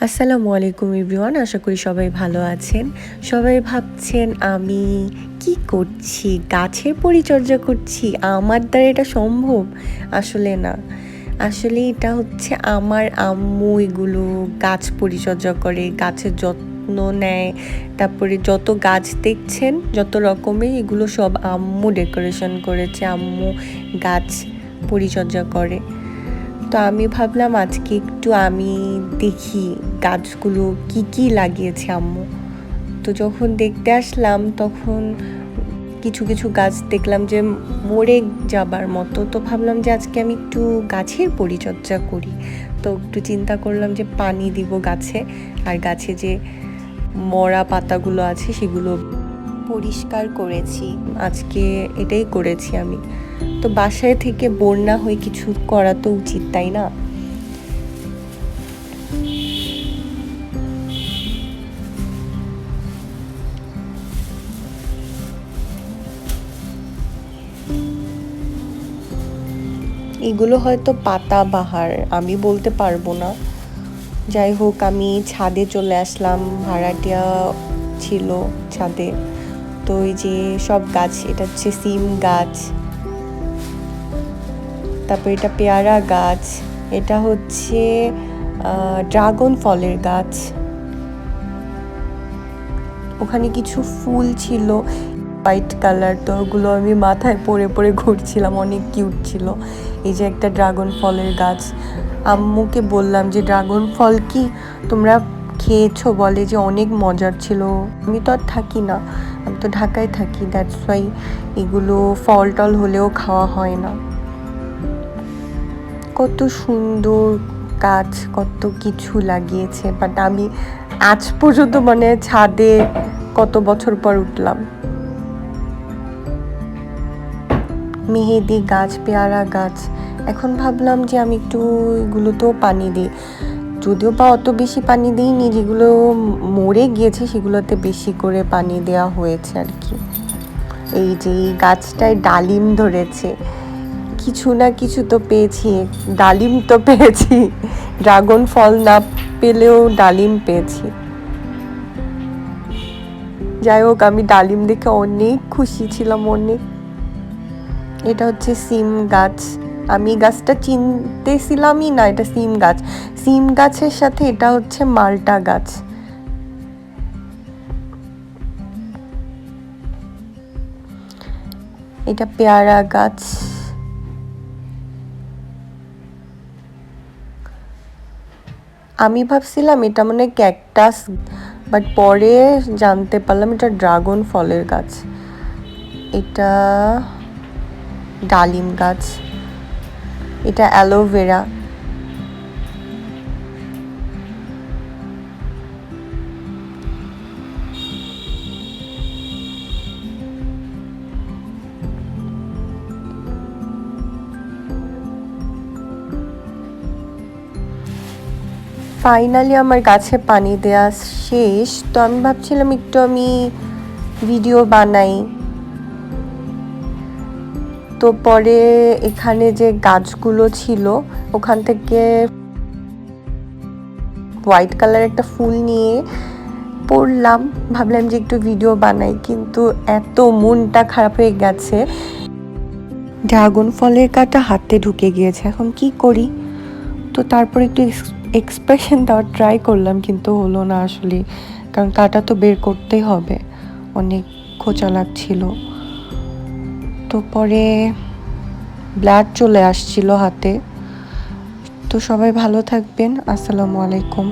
আসসালামু আলাইকুম এভরিওয়ান, আশা করি সবাই ভালো আছেন। সবাই ভাবছেন আমি কি করছি, গাছের পরিচর্যা করছি, আমার দ্বারা এটা সম্ভব? আসলে না, আসলে এটা হচ্ছে আমার আম্মু এগুলো গাছ পরিচর্যা করে, গাছের যত্ন নেয়। তারপরে যত গাছ দেখছেন যত রকমের, এগুলো সব আম্মু ডেকোরেশন করেছে, আম্মু গাছ পরিচর্যা করে। তো আমি ভাবলাম আজকে একটু আমি দেখি গাছগুলো কি কি লাগিয়েছে আম্মু। তো যখন দেখতে আসলাম তখন কিছু কিছু গাছ দেখলাম যে মরে যাবার মতো। তো ভাবলাম যে আজকে আমি একটু গাছের পরিচর্যা করি। তো একটু চিন্তা করলাম যে পানি দিব গাছে, আর গাছে যে মরা পাতাগুলো আছে সেগুলো পরিষ্কার করেছি। আজকে এটাই করেছি আমি। তো বাসায় থেকে বোর না হয়ে কিছু করা তো উচিত, তাই না? এগুলো হয়তো পাতাবাহার, আমি বলতে পারবো না। যাই হোক, আমি ছাদে চলে আসলাম, ভাড়াটিয়া ছিল ছাদে। তো এই যে সব গাছ, এটা হচ্ছে সিম গাছ, তারপর এটা পেয়ারা গাছ, এটা হচ্ছে ড্রাগন ফলের গাছ। ওখানে কিছু ফুল ছিল হোয়াইট কালার, তো ওগুলো আমি মাথায় পরে পরে ঘুরছিলাম, অনেক কিউট ছিল। এই যে একটা ড্রাগন ফলের গাছ, আম্মুকে বললাম যে ড্রাগন ফল কি তোমরা খেয়েছো? বলে যে অনেক মজার ছিল। আমি তো আর থাকি না, আমি তো ঢাকায় থাকি, দ্যাটস ওয়াই এগুলো ফল টল হলেও খাওয়া হয় না। কত সুন্দর গাছ, কত কিছু লাগিয়েছে, বাট আমি আজ পর্যন্ত মানে ছাদে কত বছর পর উঠলাম। মেহেদি গাছ, পেয়ারা গাছ, এখন ভাবলাম যে আমি একটু এগুলোতেও পানি দিই। যদিও বা অত বেশি পানি দিইনি, যেগুলো মরে গিয়েছে সেগুলোতে বেশি করে পানি দেওয়া হয়েছে আর কি। এই যে এই গাছটায় ডালিম ধরেছে, কিছু না কিছু তো পেয়েছি, ডালিম তো পেয়েছি, ড্রাগন ফল না পেলেও ডালিম পেয়েছি। যাই হোক, আমি ডালিম দেখে অনেক খুশি ছিলাম, অনেক। এটা হচ্ছে সিম গাছ, আমি গাছটা চিনতেছিলামই না এটা সিম গাছ। সিম গাছের সাথে এটা হচ্ছে মালটা গাছ। এটা পেয়ারা গাছ। আমি ভাবছিলাম এটা মানে ক্যাকটাস, বাট পরে জানতে পারলাম এটা ড্রাগন ফলের গাছ। এটা ডালিম গাছ, এটা অ্যালোভেরা। ফাইনালি আমার গাছে পানি দেওয়া শেষ। তো আমি ভাবছিলাম একটু আমি ভিডিও বানাই। তো পরে এখানে যে গাছগুলো ছিল ওখান থেকে হোয়াইট কালার একটা ফুল নিয়ে পড়লাম, ভাবলাম যে একটু ভিডিও বানাই, কিন্তু এত মনটা খারাপ হয়ে গেছে, ড্রাগন ফলের কাঁটা হাতে ঢুকে গিয়েছে, এখন কি করি? তো তারপর একটু এক্সপ্রেশন দেওয়ার ট্রাই করলাম, কিন্তু হলো না আসলে, কারণ কাঁটা তো বের করতেই হবে, অনেক খোঁচা লাগছিল। তো পরে ব্লাড চলে আসছিল হাতে। তো সবাই ভালো থাকবেন, আসসালামু আলাইকুম।